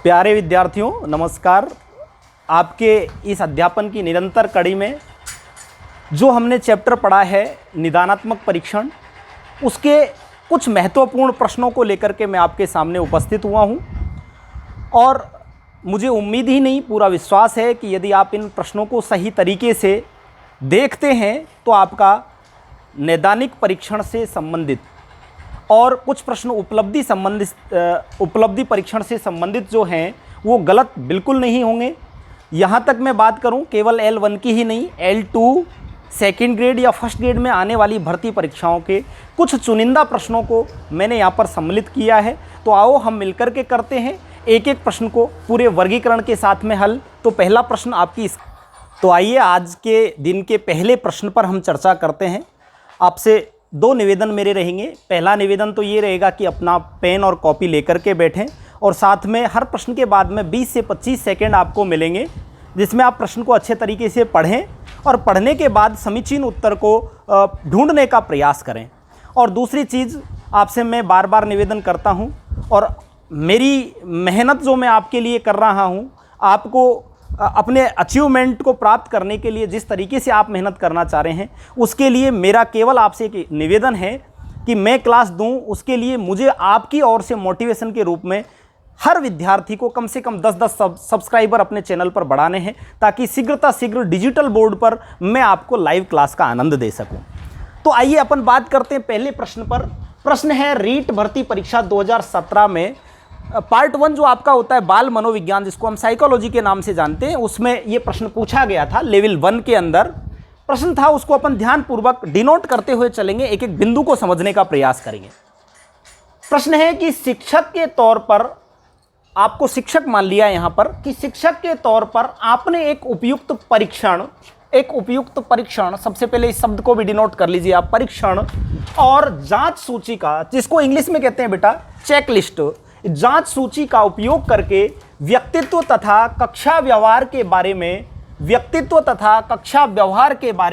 प्यारे विद्यार्थियों नमस्कार। आपके इस अध्यापन की निरंतर कड़ी में जो हमने चैप्टर पढ़ा है निदानात्मक परीक्षण, उसके कुछ महत्वपूर्ण प्रश्नों को लेकर के मैं आपके सामने उपस्थित हुआ हूं और मुझे उम्मीद ही नहीं पूरा विश्वास है कि यदि आप इन प्रश्नों को सही तरीके से देखते हैं तो आपका नैदानिक परीक्षण से संबंधित और कुछ प्रश्न उपलब्धि परीक्षण से संबंधित जो हैं वो गलत बिल्कुल नहीं होंगे। यहाँ तक मैं बात करूँ केवल L1 की ही नहीं, L2 सेकेंड ग्रेड या फर्स्ट ग्रेड में आने वाली भर्ती परीक्षाओं के कुछ चुनिंदा प्रश्नों को मैंने यहाँ पर सम्मिलित किया है। तो आओ हम मिलकर के करते हैं एक एक प्रश्न को पूरे वर्गीकरण के साथ में हल। तो पहला प्रश्न आपकी तो आइए आज के दिन के पहले प्रश्न पर हम चर्चा करते हैं। आपसे दो निवेदन मेरे रहेंगे। पहला निवेदन तो ये रहेगा कि अपना पेन और कॉपी लेकर के बैठें और साथ में हर प्रश्न के बाद में 20 से 25 सेकंड आपको मिलेंगे जिसमें आप प्रश्न को अच्छे तरीके से पढ़ें और पढ़ने के बाद समीचीन उत्तर को ढूंढने का प्रयास करें। और दूसरी चीज़ आपसे मैं बार बार निवेदन करता हूं और मेरी मेहनत जो मैं आपके लिए कर रहा हूं, आपको अपने अचीवमेंट को प्राप्त करने के लिए जिस तरीके से आप मेहनत करना चाह रहे हैं उसके लिए मेरा केवल आपसे एक निवेदन है कि मैं क्लास दूं। उसके लिए मुझे आपकी ओर से मोटिवेशन के रूप में हर विद्यार्थी को कम से कम 10-10 सब्सक्राइबर अपने चैनल पर बढ़ाने हैं ताकि शीघ्र डिजिटल बोर्ड पर मैं आपको लाइव क्लास का आनंद दे सकूं। तो आइए अपन बात करते हैं पहले प्रश्न पर। प्रश्न है रीट भर्ती परीक्षा 2017 में पार्ट 1 जो आपका होता है बाल मनोविज्ञान, जिसको हम साइकोलॉजी के नाम से जानते हैं, उसमें ये प्रश्न पूछा गया था। लेवल 1 के अंदर प्रश्न था, उसको अपन ध्यानपूर्वक डिनोट करते हुए चलेंगे, एक एक बिंदु को समझने का प्रयास करेंगे। प्रश्न है कि शिक्षक के तौर पर आपको शिक्षक मान लिया यहां पर कि शिक्षक के तौर पर आपने एक उपयुक्त परीक्षण, सबसे पहले इस शब्द को भी डिनोट कर लीजिए आप, परीक्षण और जांच सूची का, जिसको इंग्लिश में कहते हैं बेटा चेकलिस्ट, जांच सूची का उपयोग करके व्यक्तित्व तथा कक्षा व्यवहार के बारे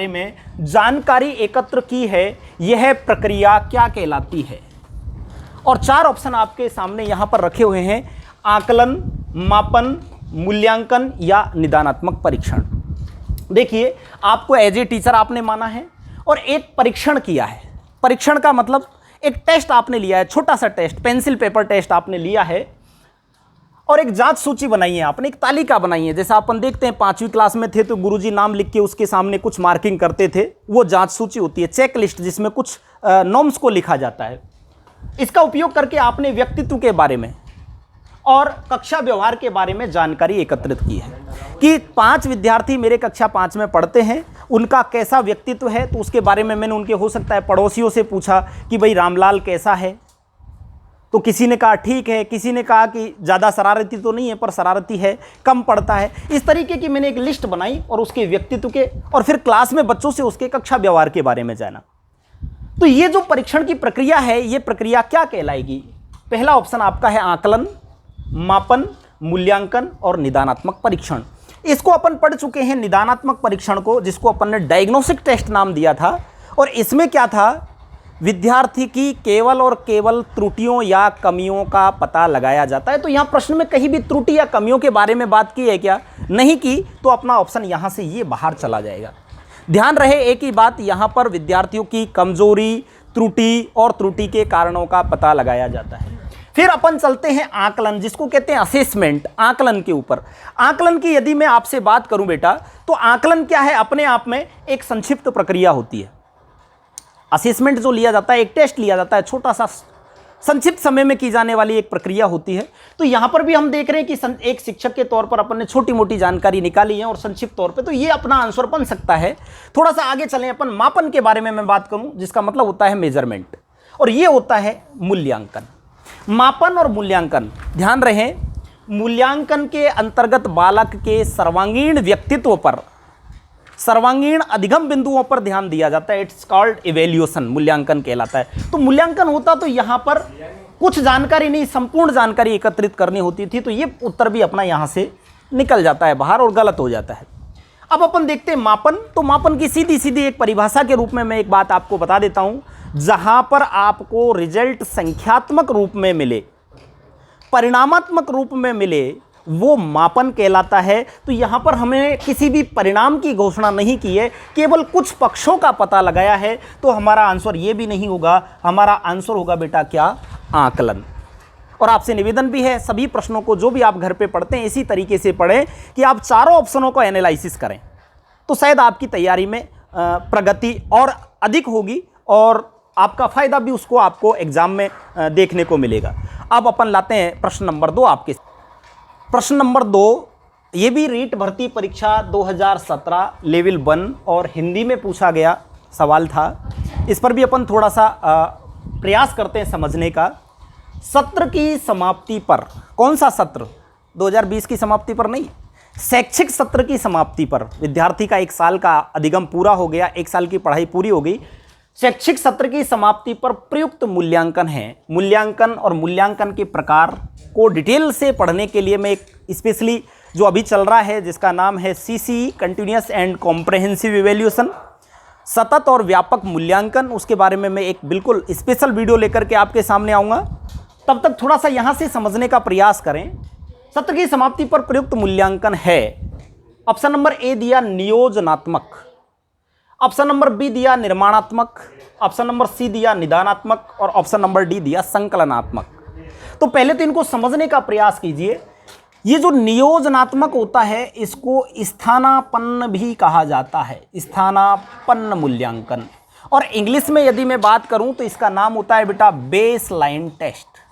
में जानकारी एकत्र की है। यह प्रक्रिया क्या कहलाती है? और 4 ऑप्शन आपके सामने यहां पर रखे हुए हैं: आकलन, मापन, मूल्यांकन या निदानात्मक परीक्षण। देखिए, आपको एज ए टीचर आपने माना है और एक परीक्षण किया है। परीक्षण का मतलब एक टेस्ट आपने लिया है, छोटा सा टेस्ट, पेंसिल पेपर टेस्ट आपने लिया है और एक जांच सूची बनाई है आपने, एक तालिका बनाई है। जैसा अपन देखते हैं 5वीं क्लास में थे तो गुरुजी नाम लिख के उसके सामने कुछ मार्किंग करते थे, वो जांच सूची होती है, चेक लिस्ट, जिसमें कुछ नॉर्म्स को लिखा जाता है। इसका उपयोग करके आपने व्यक्तित्व के बारे में और कक्षा व्यवहार के बारे में जानकारी एकत्रित की है कि 5 विद्यार्थी मेरे कक्षा 5 में पढ़ते हैं, उनका कैसा व्यक्तित्व है। तो उसके बारे में मैंने उनके हो सकता है पड़ोसियों से पूछा कि भाई रामलाल कैसा है, तो किसी ने कहा ठीक है, किसी ने कहा कि ज़्यादा शरारती तो नहीं है पर शरारती है, कम पढ़ता है। इस तरीके की मैंने एक लिस्ट बनाई और उसके व्यक्तित्व के और फिर क्लास में बच्चों से उसके कक्षा व्यवहार के बारे में जाना। तो ये जो परीक्षण की प्रक्रिया है, ये प्रक्रिया क्या कहलाएगी? पहला ऑप्शन आपका है आकलन, मापन, मूल्यांकन और निदानात्मक परीक्षण। इसको अपन पढ़ चुके हैं निदानात्मक परीक्षण को, जिसको अपन ने डायग्नोस्टिक टेस्ट नाम दिया था। और इसमें क्या था, विद्यार्थी की केवल और केवल त्रुटियों या कमियों का पता लगाया जाता है। तो यहाँ प्रश्न में कहीं भी त्रुटि या कमियों के बारे में बात की है क्या? नहीं की, तो अपना ऑप्शन यहाँ से ये बाहर चला जाएगा। ध्यान रहे एक ही बात, यहाँ पर विद्यार्थियों की कमजोरी, त्रुटि और त्रुटि के कारणों का पता लगाया जाता है। फिर अपन चलते हैं आकलन, जिसको कहते हैं असेसमेंट, आकलन के ऊपर। आकलन की यदि मैं आपसे बात करूं बेटा, तो आकलन क्या है? अपने आप में एक संक्षिप्त प्रक्रिया होती है। असेसमेंट जो लिया जाता है, एक टेस्ट लिया जाता है, छोटा सा संक्षिप्त समय में की जाने वाली एक प्रक्रिया होती है। तो यहां पर भी हम देख रहे हैं कि एक शिक्षक के तौर पर अपन ने छोटी मोटी जानकारी निकाली है और संक्षिप्त तौर पे, तो ये अपना आंसर बन सकता है। थोड़ा सा आगे चलें, अपन मापन के बारे में मैं बात करूं, जिसका मतलब होता है मेजरमेंट, और ये होता है मूल्यांकन। मापन और मूल्यांकन, ध्यान रहे, मूल्यांकन के अंतर्गत बालक के सर्वांगीण व्यक्तित्व पर, सर्वांगीण अधिगम बिंदुओं पर ध्यान दिया जाता है। इट्स कॉल्ड इवैल्यूएशन, मूल्यांकन कहलाता है। तो मूल्यांकन होता तो यहाँ पर कुछ जानकारी नहीं, संपूर्ण जानकारी एकत्रित करनी होती थी। तो ये उत्तर भी अपना यहाँ से निकल जाता है बाहर और गलत हो जाता है। अब अपन देखते हैं मापन। तो मापन की सीधी सीधी एक परिभाषा के रूप में मैं एक बात आपको बता देता हूँ, जहाँ पर आपको रिजल्ट संख्यात्मक रूप में मिले, परिणामात्मक रूप में मिले वो मापन कहलाता है। तो यहां पर हमें किसी भी परिणाम की घोषणा नहीं की है, केवल कुछ पक्षों का पता लगाया है। तो हमारा आंसर ये भी नहीं होगा, हमारा आंसर होगा बेटा क्या, आकलन। और आपसे निवेदन भी है, सभी प्रश्नों को जो भी आप घर पे पढ़ते हैं इसी तरीके से पढ़ें कि आप चारों ऑप्शनों को एनालिसिस करें, तो शायद आपकी तैयारी में प्रगति और अधिक होगी और आपका फायदा भी उसको आपको एग्जाम में देखने को मिलेगा। अब अपन लाते हैं प्रश्न नंबर 2 आपके। प्रश्न नंबर 2 ये भी रीट भर्ती परीक्षा 2017 लेवल 1 और हिंदी में पूछा गया सवाल था। इस पर भी अपन थोड़ा सा प्रयास करते हैं समझने का। सत्र की समाप्ति पर, कौन सा सत्र, 2020 की समाप्ति पर नहीं, शैक्षिक सत्र की समाप्ति पर, विद्यार्थी का 1 साल का अधिगम पूरा हो गया, 1 साल की पढ़ाई पूरी हो गई। शैक्षिक सत्र की समाप्ति पर प्रयुक्त मूल्यांकन है। मूल्यांकन और मूल्यांकन के प्रकार को डिटेल से पढ़ने के लिए मैं एक स्पेशली जो अभी चल रहा है जिसका नाम है CCE continuous and comprehensive evaluation, सतत और व्यापक मूल्यांकन, उसके बारे में मैं एक बिल्कुल स्पेशल वीडियो लेकर के आपके सामने आऊँगा। तब तक थोड़ा सा यहाँ से समझने का प्रयास करें। सत्र की समाप्ति पर प्रयुक्त मूल्यांकन है, ऑप्शन नंबर ए दिया नियोजनात्मक, ऑप्शन नंबर बी दिया निर्माणात्मक, ऑप्शन नंबर सी दिया निदानात्मक और ऑप्शन नंबर डी दिया संकलनात्मक। तो पहले तो इनको समझने का प्रयास कीजिए। ये जो नियोजनात्मक होता है इसको स्थानापन्न भी कहा जाता है, स्थानापन्न मूल्यांकन। और इंग्लिश में यदि मैं बात करूं तो इसका नाम होता है बेटा baseline test.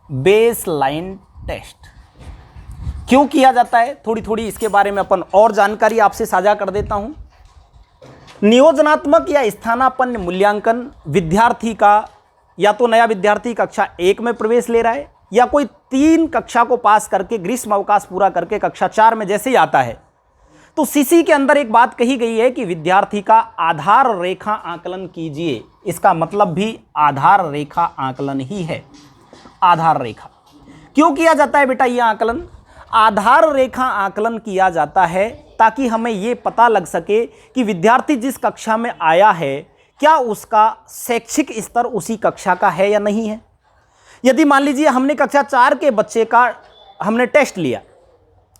Baseline test क्यों किया जाता है, थोड़ी थोड़ी इसके बारे में अपन और जानकारी आपसे साझा कर देता हूं। नियोजनात्मक या स्थानापन्न मूल्यांकन विद्यार्थी का, या तो नया विद्यार्थी कक्षा 1 में प्रवेश ले रहा है या कोई 3 कक्षा को पास करके ग्रीष्म अवकाश पूरा करके कक्षा 4 में जैसे ही आता है, तो CC के अंदर एक बात कही गई है कि विद्यार्थी का आधार रेखा आकलन कीजिए। इसका मतलब भी आधार रेखा आकलन ही है। आधार रेखा क्यों किया जाता है बेटा ये आकलन? आधार रेखा आकलन किया जाता है ताकि हमें ये पता लग सके कि विद्यार्थी जिस कक्षा में आया है क्या उसका शैक्षिक स्तर उसी कक्षा का है या नहीं है। यदि मान लीजिए हमने कक्षा 4 के बच्चे का हमने टेस्ट लिया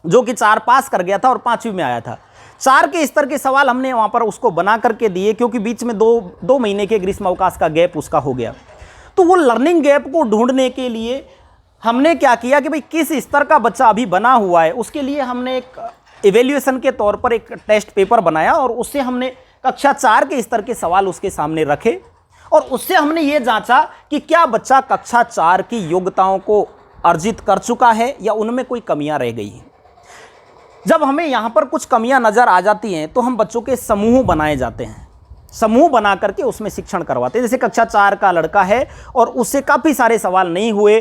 जो कि 4 पास कर गया था और 5वीं में आया था, 4 के स्तर के सवाल हमने वहाँ पर उसको बना करके दिए क्योंकि बीच में दो महीने के ग्रीष्म अवकाश का गैप उसका हो गया। तो वो लर्निंग गैप को ढूंढने के लिए हमने क्या किया कि भाई किस स्तर का बच्चा अभी बना हुआ है, उसके लिए हमने एक इवेल्युएशन के तौर पर एक टेस्ट पेपर बनाया और उससे हमने कक्षा 4 के स्तर के सवाल उसके सामने रखे और उससे हमने ये जांचा कि क्या बच्चा कक्षा 4 की योग्यताओं को अर्जित कर चुका है या उनमें कोई कमियां रह गई हैं। जब हमें यहाँ पर कुछ कमियां नज़र आ जाती हैं तो हम बच्चों के समूह बनाए जाते हैं, समूह बना करके उसमें शिक्षण करवाते हैं। जैसे कक्षा 4 का लड़का है और उससे काफ़ी सारे सवाल नहीं हुए,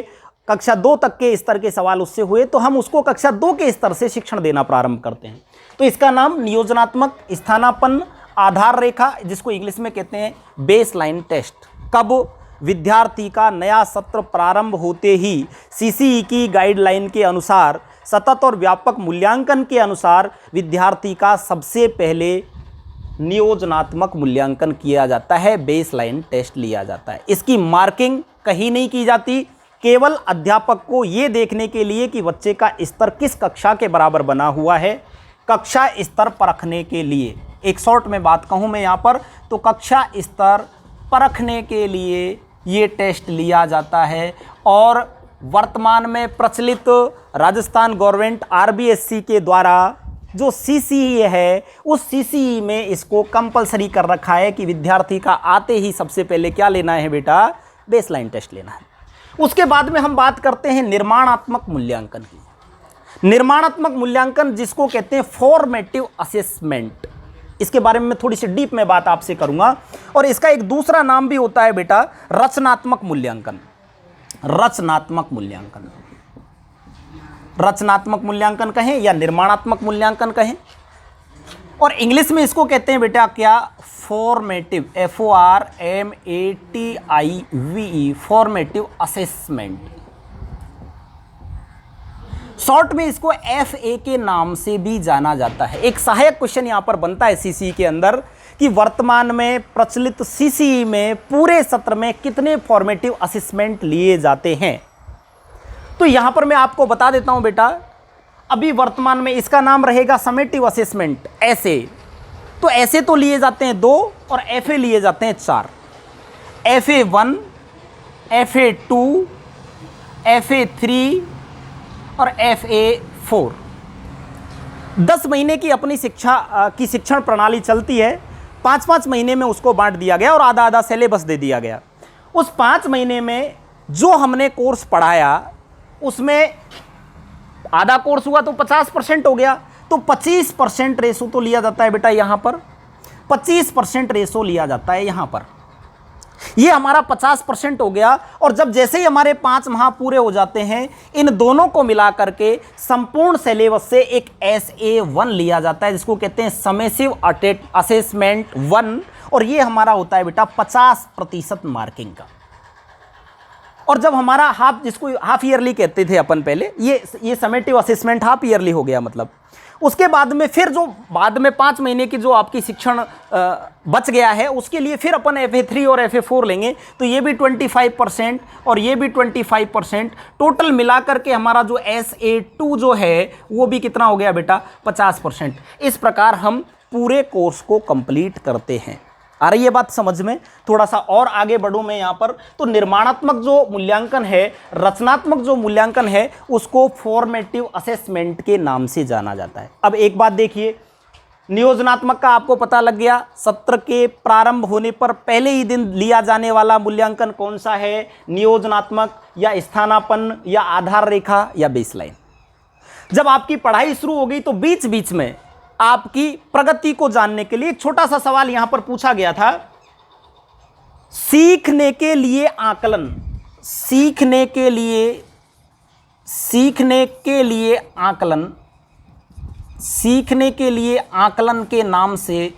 कक्षा 2 तक के स्तर के सवाल उससे हुए, तो हम उसको कक्षा 2 के स्तर से शिक्षण देना प्रारंभ करते हैं। तो इसका नाम नियोजनात्मक स्थानापन्न आधार रेखा, जिसको इंग्लिश में कहते हैं बेस लाइन टेस्ट। कब? विद्यार्थी का नया सत्र प्रारंभ होते ही CCE की गाइडलाइन के अनुसार सतत और व्यापक मूल्यांकन के अनुसार विद्यार्थी का सबसे पहले नियोजनात्मक मूल्यांकन किया जाता है, बेस लाइन टेस्ट लिया जाता है। इसकी मार्किंग कहीं नहीं की जाती, केवल अध्यापक को ये देखने के लिए कि बच्चे का स्तर किस कक्षा के बराबर बना हुआ है, कक्षा स्तर परखने के लिए। एक शॉर्ट में बात कहूँ मैं यहाँ पर, तो कक्षा स्तर परखने के लिए ये टेस्ट लिया जाता है। और वर्तमान में प्रचलित राजस्थान गवर्नमेंट RBSC के द्वारा जो CCE है उस CCE में इसको कंपलसरी कर रखा है कि विद्यार्थी का आते ही सबसे पहले क्या लेना है बेटा, बेसलाइन टेस्ट लेना है। उसके बाद में हम बात करते हैं निर्माणात्मक मूल्यांकन की। निर्माणात्मक मूल्यांकन जिसको कहते हैं फॉर्मेटिव असेसमेंट, इसके बारे में थोड़ी सी डीप में बात आपसे करूंगा। और इसका एक दूसरा नाम भी होता है बेटा रचनात्मक मूल्यांकन। रचनात्मक मूल्यांकन, रचनात्मक मूल्यांकन कहें या निर्माणात्मक मूल्यांकन कहें, और इंग्लिश में इसको कहते हैं बेटा क्या, formative, FORMATIVE, formative assessment. Short में इसको FA के नाम से भी जाना जाता है। एक सहायक क्वेश्चन यहां पर बनता है CCE के अंदर कि वर्तमान में प्रचलित CCE में पूरे सत्र में कितने फॉर्मेटिव असेसमेंट लिए जाते हैं। तो यहां पर मैं आपको बता देता हूं बेटा, अभी वर्तमान में इसका नाम रहेगा समेटिव असेसमेंट। ऐसे तो ऐसे तो लिए जाते हैं 2 और FA लिए जाते हैं 4। FA1, FA2, FA3 और FA4। 10 महीने की अपनी शिक्षण प्रणाली चलती है। 5-5 महीने में उसको बांट दिया गया और आधा आधा सिलेबस दे दिया गया। उस 5 महीने में जो हमने कोर्स पढ़ाया उसमें आधा कोर्स हुआ तो 50% हो गया, तो 25% रेशो तो लिया जाता है बेटा यहां पर, 25% रेशो लिया जाता है यहां पर। ये हमारा 50% हो गया। और जब जैसे ही हमारे 5 माह पूरे हो जाते हैं, इन दोनों को मिला करके संपूर्ण सिलेबस से एक SA1 लिया जाता है, जिसको कहते हैं समेसिव असेसमेंट 1। और ये हमारा होता है बेटा 50% मार्किंग का। और जब हमारा जिसको हाफ ईयरली कहते थे अपन पहले, ये समेटिव असेसमेंट हाफ ईयरली हो गया। मतलब उसके बाद में फिर जो बाद में 5 महीने की जो आपकी शिक्षण बच गया है, उसके लिए फिर अपन FA3 और FA4 लेंगे, तो ये भी 25% और ये भी 25%, टोटल मिलाकर के हमारा जो SA2 जो है वो भी कितना हो गया बेटा 50%। इस प्रकार हम पूरे कोर्स को कंप्लीट करते हैं। आ रही है बात समझ में? थोड़ा सा और आगे बढ़ूं मैं यहाँ पर, तो निर्माणात्मक जो मूल्यांकन है, रचनात्मक जो मूल्यांकन है, उसको फॉर्मेटिव असेसमेंट के नाम से जाना जाता है। अब एक बात देखिए, नियोजनात्मक का आपको पता लग गया, सत्र के प्रारंभ होने पर पहले ही दिन लिया जाने वाला मूल्यांकन कौन सा है, नियोजनात्मक या स्थानापन्न या आधार रेखा या बेसलाइन। जब आपकी पढ़ाई शुरू हो गई तो बीच बीच में आपकी प्रगति को जानने के लिए एक छोटा सा सवाल यहां पर पूछा गया था, सीखने के लिए आकलन, सीखने के लिए आकलन के नाम से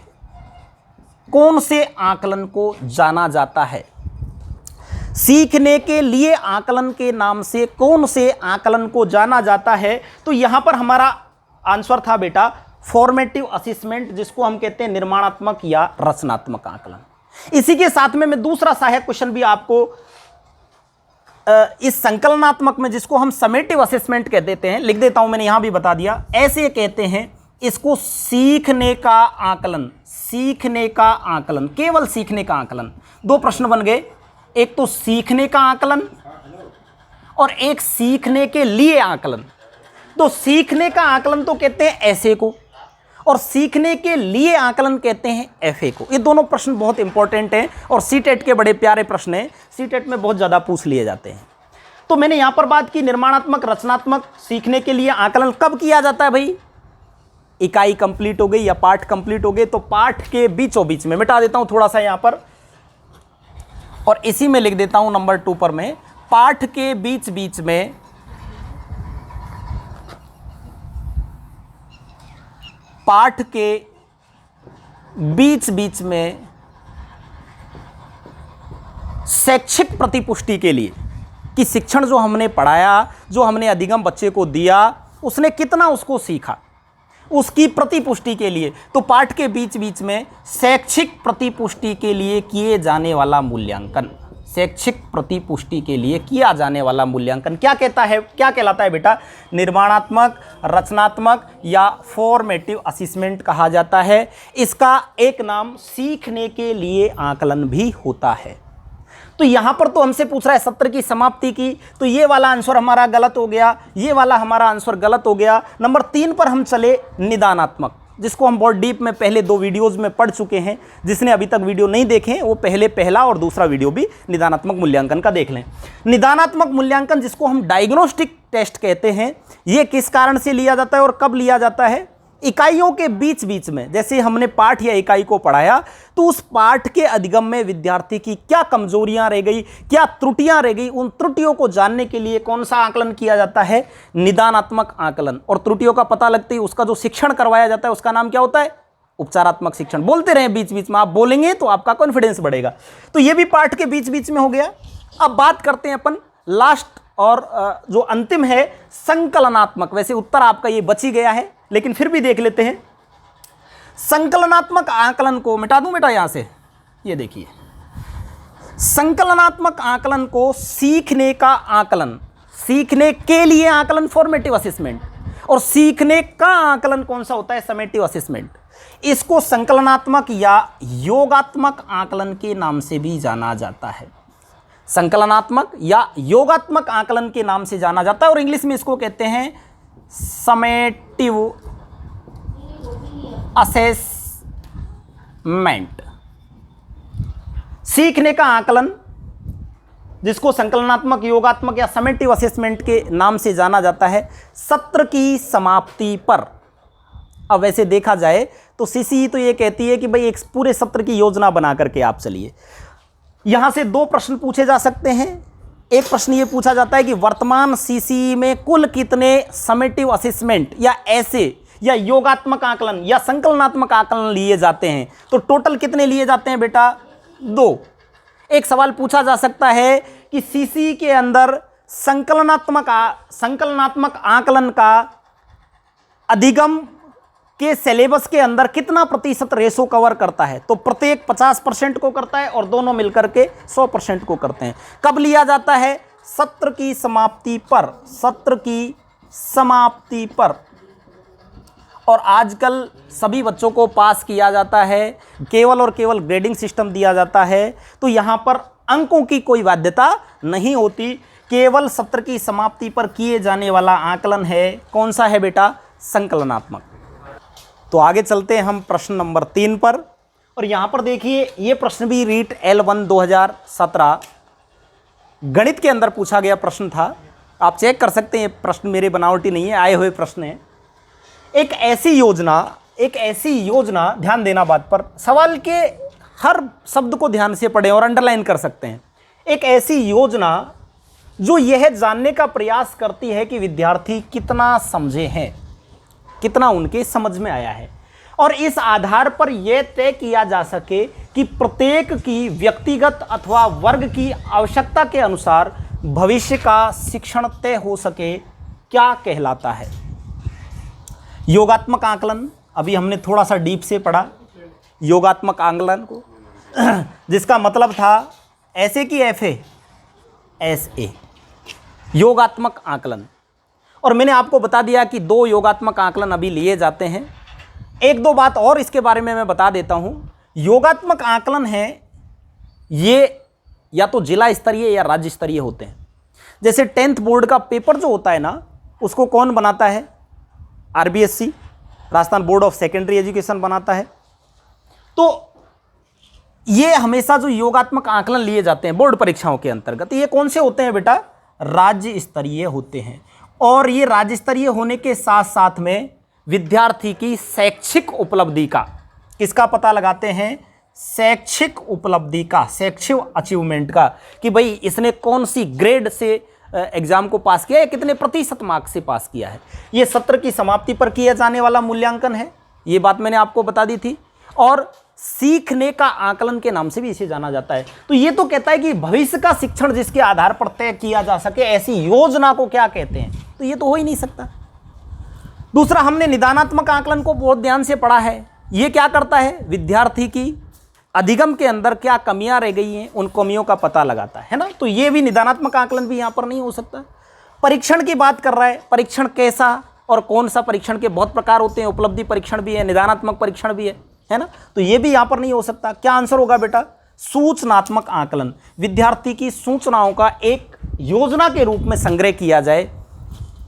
कौन से आकलन को जाना जाता है? सीखने के लिए आकलन के नाम से कौन से आकलन को जाना जाता है? तो यहां पर हमारा आंसर था बेटा फॉर्मेटिव असेसमेंट, जिसको हम कहते हैं निर्माणात्मक या रचनात्मक आकलन। इसी के साथ में मैं दूसरा सहायक क्वेश्चन भी आपको इस संकलनात्मक में, जिसको हम समेटिव असेसमेंट कह देते हैं, लिख देता हूं, मैंने यहां भी बता दिया। ऐसे कहते हैं इसको सीखने का आकलन, सीखने का आकलन, केवल सीखने का आकलन। 2 प्रश्न बन गए, एक तो सीखने का आकलन और एक सीखने के लिए आकलन। तो सीखने का आकलन तो कहते हैं ऐसे को, और सीखने के लिए आकलन कहते हैं FA को। ये दोनों प्रश्न बहुत इंपॉर्टेंट हैं और सीटेट के बड़े प्यारे प्रश्न हैं, सीटेट में बहुत ज़्यादा पूछ लिए जाते हैं। तो मैंने यहाँ पर बात की निर्माणात्मक, रचनात्मक, सीखने के लिए आकलन कब किया जाता है भाई? इकाई कंप्लीट हो गई या पाठ कंप्लीट हो गए, तो पाठ के बीचों बीच में, मिटा देता हूँ थोड़ा सा यहाँ पर और इसी में लिख देता हूँ नंबर 2 पर मैं, पाठ के बीच बीच में पाठ के बीच बीच में शैक्षिक प्रतिपुष्टि के लिए कि शिक्षण जो हमने पढ़ाया, जो हमने अधिगम बच्चे को दिया, उसने कितना उसको सीखा, उसकी प्रतिपुष्टि के लिए, तो पाठ के बीच बीच में शैक्षिक प्रतिपुष्टि के लिए किए जाने वाला मूल्यांकन, शैक्षिक प्रतिपुष्टि के लिए किया जाने वाला मूल्यांकन क्या कहता है, क्या कहलाता है बेटा? निर्माणात्मक, रचनात्मक या फॉर्मेटिव असेसमेंट कहा जाता है। इसका एक नाम सीखने के लिए आकलन भी होता है। तो यहां पर तो हमसे पूछ रहा है सत्र की समाप्ति की, तो ये वाला आंसर हमारा गलत हो गया, ये वाला हमारा आंसर गलत हो गया। नंबर 3 पर हम चले निदानात्मक, जिसको हम बहुत डीप में पहले 2 वीडियोज़ में पढ़ चुके हैं। जिसने अभी तक वीडियो नहीं देखे वो पहले पहला और दूसरा वीडियो भी निदानात्मक मूल्यांकन का देख लें। निदानात्मक मूल्यांकन, जिसको हम डायग्नोस्टिक टेस्ट कहते हैं, ये किस कारण से लिया जाता है और कब लिया जाता है? इकाइयों के बीच बीच में, जैसे हमने पाठ या इकाई को पढ़ाया, तो उस पाठ के अधिगम में विद्यार्थी की क्या कमजोरियां रह गई, क्या त्रुटियां रह गई, उन त्रुटियों को जानने के लिए कौन सा आकलन किया जाता है? निदानात्मक आकलन। और त्रुटियों का पता लगते ही उसका जो शिक्षण करवाया जाता है उसका नाम क्या होता है? उपचारात्मक शिक्षण। बोलते रहे बीच बीच में, आप बोलेंगे तो आपका कॉन्फिडेंस बढ़ेगा। तो ये भी पाठ के बीच बीच में हो गया। अब बात करते हैं अपन लास्ट और जो अंतिम है संकलनात्मक। वैसे उत्तर आपका ये बच ही गया है, लेकिन फिर भी देख लेते हैं। संकलनात्मक आकलन को मिटा दूं बेटा यहां से, ये देखिए, संकलनात्मक आकलन को सीखने का आकलन, सीखने के लिए आकलन फॉर्मेटिव असेसमेंट, और सीखने का आकलन कौन सा होता है, समेटिव असेसमेंट। इसको संकलनात्मक या योगात्मक आकलन के नाम से भी जाना जाता है। संकलनात्मक या योगात्मक आकलन के नाम से जाना जाता है, और इंग्लिश में इसको कहते हैं समेटिव असेसमेंट। सीखने का आकलन जिसको संकलनात्मक, योगात्मक या समेटिव असेसमेंट के नाम से जाना जाता है, सत्र की समाप्ति पर। अब वैसे देखा जाए तो सीसी तो ये कहती है कि भाई एक पूरे सत्र की योजना बना करके आप चलिए। यहां से दो प्रश्न पूछे जा सकते हैं। एक प्रश्न ये पूछा जाता है कि वर्तमान सीसी में कुल कितने समेटिव असेसमेंट या ऐसे या योगात्मक आकलन या संकलनात्मक आकलन लिए जाते हैं, तो टोटल कितने लिए जाते हैं बेटा, 2। एक सवाल पूछा जा सकता है कि सीसी के अंदर संकलनात्मक आकलन का अधिगम के सिलेबस के अंदर कितना प्रतिशत रेशो कवर करता है, तो प्रत्येक 50% को करता है और दोनों मिलकर के 100% को करते हैं। कब लिया जाता है, सत्र की समाप्ति पर, सत्र की समाप्ति पर। और आजकल सभी बच्चों को पास किया जाता है, केवल और केवल ग्रेडिंग सिस्टम दिया जाता है, तो यहाँ पर अंकों की कोई बाध्यता नहीं होती। केवल सत्र की समाप्ति पर किए जाने वाला आकलन है, कौन सा है बेटा, संकलनात्मक। तो आगे चलते हैं हम प्रश्न नंबर 3 पर, और यहाँ पर देखिए ये प्रश्न भी रीट L1 2017 गणित के अंदर पूछा गया प्रश्न था। आप चेक कर सकते हैं, ये प्रश्न मेरे बनावटी नहीं है, आए हुए प्रश्न है। एक ऐसी योजना, ध्यान देना बात पर, सवाल के हर शब्द को ध्यान से पढ़ें और अंडरलाइन कर सकते हैं। एक ऐसी योजना जो यह जानने का प्रयास करती है कि विद्यार्थी कितना समझे हैं, कितना उनके समझ में आया है, और इस आधार पर यह तय किया जा सके कि प्रत्येक की व्यक्तिगत अथवा वर्ग की आवश्यकता के अनुसार भविष्य का शिक्षण तय हो सके, क्या कहलाता है। योगात्मक आकलन अभी हमने थोड़ा सा डीप से पढ़ा, योगात्मक आकलन को, जिसका मतलब था ऐसे की FA SA, योगात्मक आकलन। और मैंने आपको बता दिया कि 2 योगात्मक आकलन अभी लिए जाते हैं। एक दो बात और इसके बारे में मैं बता देता हूं। योगात्मक आकलन है ये या तो जिला स्तरीय या राज्य स्तरीय होते हैं। जैसे 10th बोर्ड का पेपर जो होता है ना, उसको कौन बनाता है, RBSC, Rajasthan board of secondary education बनाता है। तो ये हमेशा जो योगात्मक आकलन लिए जाते हैं बोर्ड परीक्षाओं के अंतर्गत, ये कौन से होते हैं बेटा, राज्य स्तरीय होते हैं। और ये राज्य स्तरीय होने के साथ साथ में विद्यार्थी की शैक्षिक उपलब्धि का, किसका पता लगाते हैं, शैक्षिक उपलब्धि का, शैक्षिक अचीवमेंट का, कि भाई इसने कौन सी ग्रेड से एग्जाम को पास किया है, कितने प्रतिशत मार्क से पास किया है। ये सत्र की समाप्ति पर किया जाने वाला मूल्यांकन है, ये बात मैंने आपको बता दी थी। और सीखने का आकलन के नाम से भी इसे जाना जाता है। तो ये तो कहता है कि भविष्य का शिक्षण जिसके आधार पर तय किया जा सके, ऐसी योजना को क्या कहते हैं, तो ये तो हो ही नहीं सकता। दूसरा, हमने निदानात्मक आकलन को बहुत ध्यान से पढ़ा है। ये क्या करता है, विद्यार्थी की अधिगम के अंदर क्या कमियां रह गई हैं, उन कमियों का पता लगाता है ना। तो ये भी निदानात्मक आकलन भी यहाँ पर नहीं हो सकता। परीक्षण की बात कर रहा है, परीक्षण कैसा और कौन सा, परीक्षण के बहुत प्रकार होते हैं, उपलब्धि परीक्षण भी है, निदानात्मक परीक्षण भी है ना। तो ये भी यहाँ पर नहीं हो सकता। क्या आंसर होगा बेटा, सूचनात्मक आकलन। विद्यार्थी की सूचनाओं का एक योजना के रूप में संग्रह किया जाए।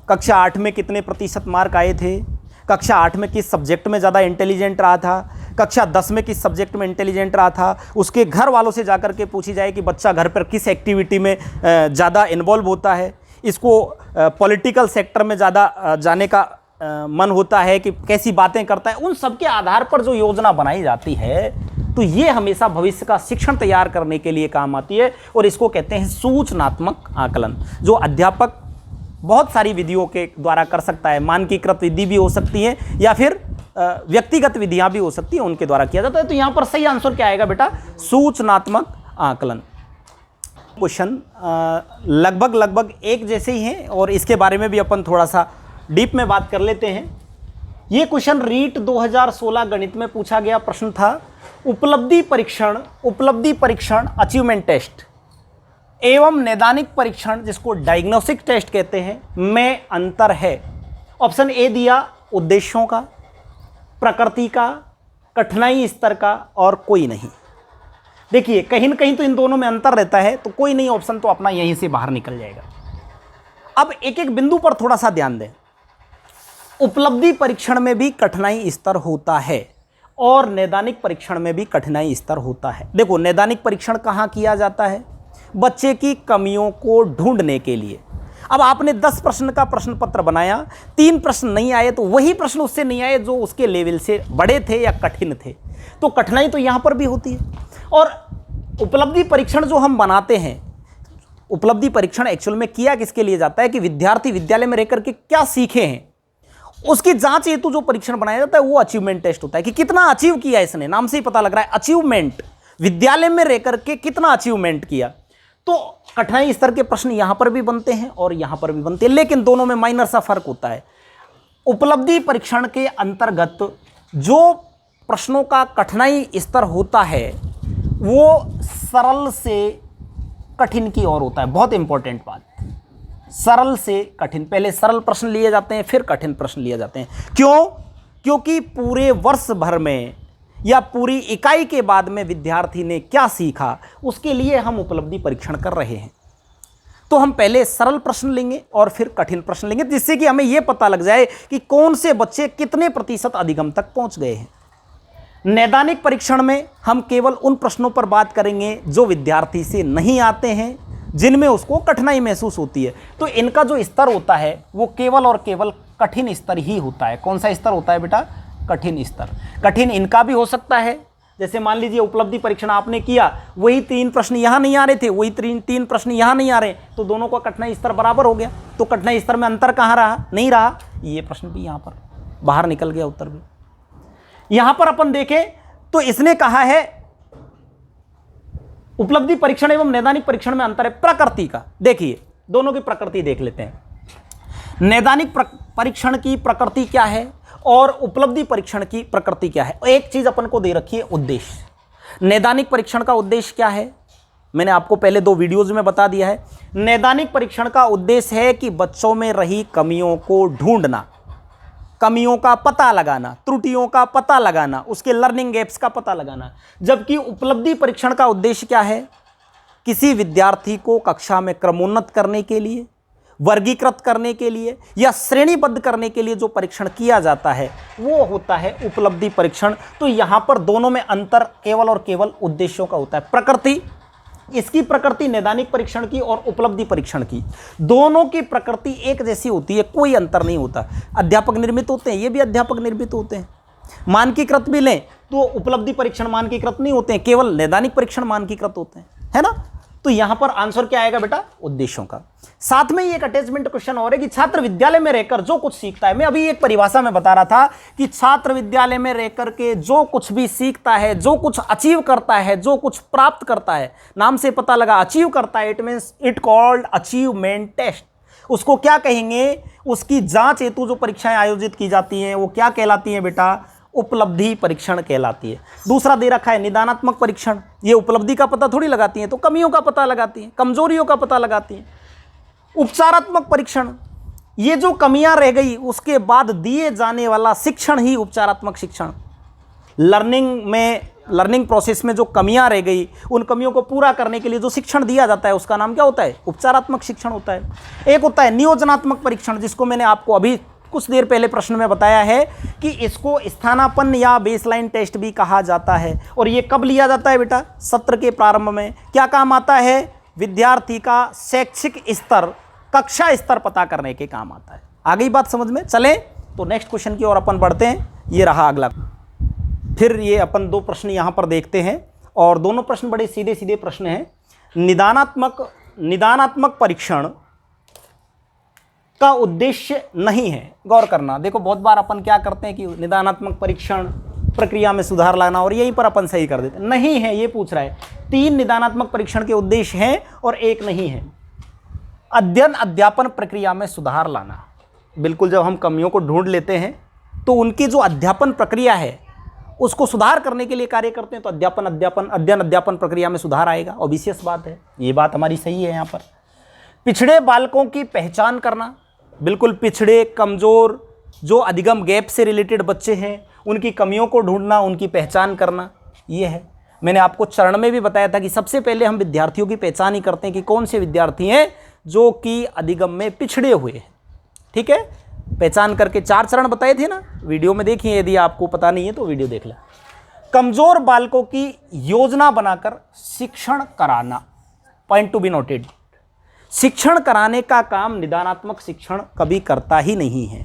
कक्षा 8 में कितने प्रतिशत मार्क आए थे, कक्षा 8 में किस सब्जेक्ट में ज़्यादा इंटेलिजेंट रहा था, कक्षा 10 में किस सब्जेक्ट में इंटेलिजेंट रहा था, उसके घर वालों से जाकर के पूछी जाए कि बच्चा घर पर किस एक्टिविटी में ज़्यादा इन्वॉल्व होता है, इसको पॉलिटिकल सेक्टर में ज़्यादा जाने का मन होता है कि कैसी बातें करता है। उन सब के आधार पर जो योजना बनाई जाती है, तो ये हमेशा भविष्य का शिक्षण तैयार करने के लिए काम आती है, और इसको कहते हैं सूचनात्मक आकलन, जो अध्यापक बहुत सारी विधियों के द्वारा कर सकता है। मानकीकृत विधि भी हो सकती है या फिर व्यक्तिगत विधियां भी हो सकती है, उनके द्वारा किया जाता है। तो यहाँ पर सही आंसर क्या आएगा बेटा, सूचनात्मक आकलन। क्वेश्चन लगभग एक जैसे ही हैं, और इसके बारे में भी अपन थोड़ा सा डीप में बात कर लेते हैं। ये क्वेश्चन रीट 2016 गणित में पूछा गया प्रश्न था। उपलब्धि परीक्षण अचीवमेंट टेस्ट, एवं नैदानिक परीक्षण जिसको डायग्नोस्टिक टेस्ट कहते हैं में अंतर है? ऑप्शन ए दिया उद्देश्यों का, प्रकृति का, कठिनाई स्तर का और कोई नहीं। देखिए कहीं ना कहीं तो इन दोनों में अंतर रहता है, तो कोई नहीं ऑप्शन तो अपना यहीं से बाहर निकल जाएगा। अब एक एक बिंदु पर थोड़ा सा ध्यान दें। उपलब्धि परीक्षण में भी कठिनाई स्तर होता है और नैदानिक परीक्षण में भी कठिनाई स्तर होता है। देखो नैदानिक परीक्षण कहाँ किया जाता है? बच्चे की कमियों को ढूंढने के लिए। अब आपने 10 प्रश्न का प्रश्न पत्र बनाया, 3 प्रश्न नहीं आए तो वही प्रश्न उससे नहीं आए जो उसके लेवल से बड़े थे या कठिन थे, तो कठिनाई तो यहाँ पर भी होती है। और उपलब्धि परीक्षण जो हम बनाते हैं, उपलब्धि परीक्षण एक्चुअल में किया किसके लिए जाता है कि विद्यार्थी विद्यालय में रहकर के क्या सीखे हैं उसकी जांच हेतु जो परीक्षण बनाया जाता है वो अचीवमेंट टेस्ट होता है कि कितना अचीव किया इसने। नाम से ही पता लग रहा है अचीवमेंट, विद्यालय में रहकर के कितना अचीवमेंट किया। तो कठिनाई स्तर के प्रश्न यहां पर भी बनते हैं और यहां पर भी बनते हैं, लेकिन दोनों में माइनर सा फर्क होता है। उपलब्धि परीक्षण के अंतर्गत जो प्रश्नों का कठिनाई स्तर होता है वो सरल से कठिन की ओर होता है। बहुत इंपॉर्टेंट बात, सरल से कठिन। पहले सरल प्रश्न लिए जाते हैं फिर कठिन प्रश्न लिए जाते हैं। क्यों? क्योंकि पूरे वर्ष भर में या पूरी इकाई के बाद में विद्यार्थी ने क्या सीखा उसके लिए हम उपलब्धि परीक्षण कर रहे हैं। तो हम पहले सरल प्रश्न लेंगे और फिर कठिन प्रश्न लेंगे, जिससे कि हमें यह पता लग जाए कि कौन से बच्चे कितने प्रतिशत अधिगम तक पहुंच गए हैं। नैदानिक परीक्षण में हम केवल उन प्रश्नों पर बात करेंगे जो विद्यार्थी से नहीं आते हैं, जिनमें उसको कठिनाई महसूस होती है। तो इनका जो स्तर होता है वो केवल और केवल कठिन स्तर ही होता है। कौन सा स्तर होता है बेटा? कठिन स्तर। कठिन इनका भी हो सकता है, जैसे मान लीजिए उपलब्धि परीक्षण आपने किया, वही 3 प्रश्न यहाँ नहीं आ रहे थे, वही 3 प्रश्न यहाँ नहीं आ रहे, तो दोनों का कठिनाई स्तर बराबर हो गया। तो कठिनाई स्तर में अंतर कहाँ रहा? नहीं रहा। ये प्रश्न भी यहाँ पर बाहर निकल गया, उत्तर भी। यहां पर अपन देखें तो इसने कहा है उपलब्धि परीक्षण एवं नैदानिक परीक्षण में अंतर है प्रकृति का। देखिए दोनों की प्रकृति देख लेते हैं। नैदानिक परीक्षण की प्रकृति क्या है और उपलब्धि परीक्षण की प्रकृति क्या है। एक चीज अपन को दे रखी है, उद्देश्य। नैदानिक परीक्षण का उद्देश्य क्या है? मैंने आपको पहले 2 वीडियोज में बता दिया है। नैदानिक परीक्षण का उद्देश्य है कि बच्चों में रही कमियों को ढूंढना, कमियों का पता लगाना, त्रुटियों का पता लगाना, उसके लर्निंग गैप्स का पता लगाना। जबकि उपलब्धि परीक्षण का उद्देश्य क्या है? किसी विद्यार्थी को कक्षा में क्रमोन्नत करने के लिए, वर्गीकृत करने के लिए या श्रेणीबद्ध करने के लिए जो परीक्षण किया जाता है वो होता है उपलब्धि परीक्षण। तो यहां पर दोनों में अंतर केवल और केवल उद्देश्यों का होता है। प्रकृति, इसकी प्रकृति नैदानिक परीक्षण की और उपलब्धि परीक्षण की, दोनों की प्रकृति एक जैसी होती है, कोई अंतर नहीं होता। अध्यापक निर्मित होते हैं, ये भी अध्यापक निर्मित होते हैं। मानकीकृत भी लें तो उपलब्धि परीक्षण मानकीकृत नहीं होते हैं, केवल नैदानिक परीक्षण मानकीकृत होते हैं, है ना। तो यहां पर आंसर क्या आएगा बेटा? उद्देश्यों का। साथ में ये एक अटैचमेंट क्वेश्चन और है कि छात्र विद्यालय में रहकर जो कुछ सीखता है, मैं अभी एक परिभाषा में बता रहा था कि छात्र विद्यालय में रहकर के जो कुछ भी सीखता है, जो कुछ अचीव करता है, जो कुछ प्राप्त करता है, नाम से पता लगा अचीव करता है, it means it called achievement test. उसको क्या कहेंगे? उसकी जांच हेतु जो परीक्षाएं आयोजित की जाती हैं वो क्या कहलाती हैं बेटा? उपलब्धि परीक्षण कहलाती है। दूसरा दे रखा है निदानात्मक परीक्षण, ये उपलब्धि का पता थोड़ी लगाती हैं, तो कमियों का पता लगाती हैं, कमजोरियों का पता लगाती हैं। उपचारात्मक परीक्षण, ये जो कमियां रह गई उसके बाद दिए जाने वाला शिक्षण ही उपचारात्मक शिक्षण। लर्निंग प्रोसेस में जो कमियां रह गई उन कमियों को पूरा करने के लिए जो शिक्षण दिया जाता है उसका नाम क्या होता है? उपचारात्मक शिक्षण होता है। एक होता है नियोजनात्मक परीक्षण, जिसको मैंने आपको अभी कुछ देर पहले प्रश्न में बताया है कि इसको स्थानापन्न या बेसलाइन टेस्ट भी कहा जाता है। और ये कब लिया जाता है बेटा? सत्र के प्रारंभ में। क्या काम आता है? विद्यार्थी का शैक्षिक स्तर, कक्षा स्तर पता करने के काम आता है। आ गई बात समझ में? चलें तो नेक्स्ट क्वेश्चन की ओर अपन बढ़ते हैं। ये रहा अगला। फिर ये अपन 2 प्रश्न यहाँ पर देखते हैं और दोनों प्रश्न बड़े सीधे सीधे प्रश्न हैं। निदानात्मक परीक्षण का उद्देश्य नहीं है, गौर करना। देखो बहुत बार अपन क्या करते हैं कि निदानात्मक परीक्षण प्रक्रिया में सुधार लाना, और यहीं पर अपन सही कर देते। नहीं है, ये पूछ रहा है। 3 निदानात्मक परीक्षण के उद्देश्य हैं और एक नहीं है। अध्ययन अध्यापन प्रक्रिया में सुधार लाना। बिल्कुल, जब हम कमियों को ढूंढ लेते हैं तो उनकी जो अध्यापन प्रक्रिया है उसको सुधार करने के लिए कार्य करते हैं तो अध्ययन अध्यापन प्रक्रिया में सुधार आएगा, ऑब्वियस बात है, ये बात हमारी सही है। यहाँ पर पिछड़े बालकों की पहचान करना, बिल्कुल पिछड़े कमज़ोर जो अधिगम गैप से रिलेटेड बच्चे हैं उनकी कमियों को ढूंढना, उनकी पहचान करना, ये है। मैंने आपको चरण में भी बताया था कि सबसे पहले हम विद्यार्थियों की पहचान ही करते हैं कि कौन से विद्यार्थी हैं जो कि अधिगम में पिछड़े हुए हैं। ठीक है, पहचान करके 4 चरण बताए थे ना, वीडियो में देखिए, यदि आपको पता नहीं है तो वीडियो देख लें। कमज़ोर बालकों की योजना बनाकर शिक्षण कराना, पॉइंट टू बी नोटेड। शिक्षण कराने का काम निदानात्मक शिक्षण कभी करता ही नहीं है।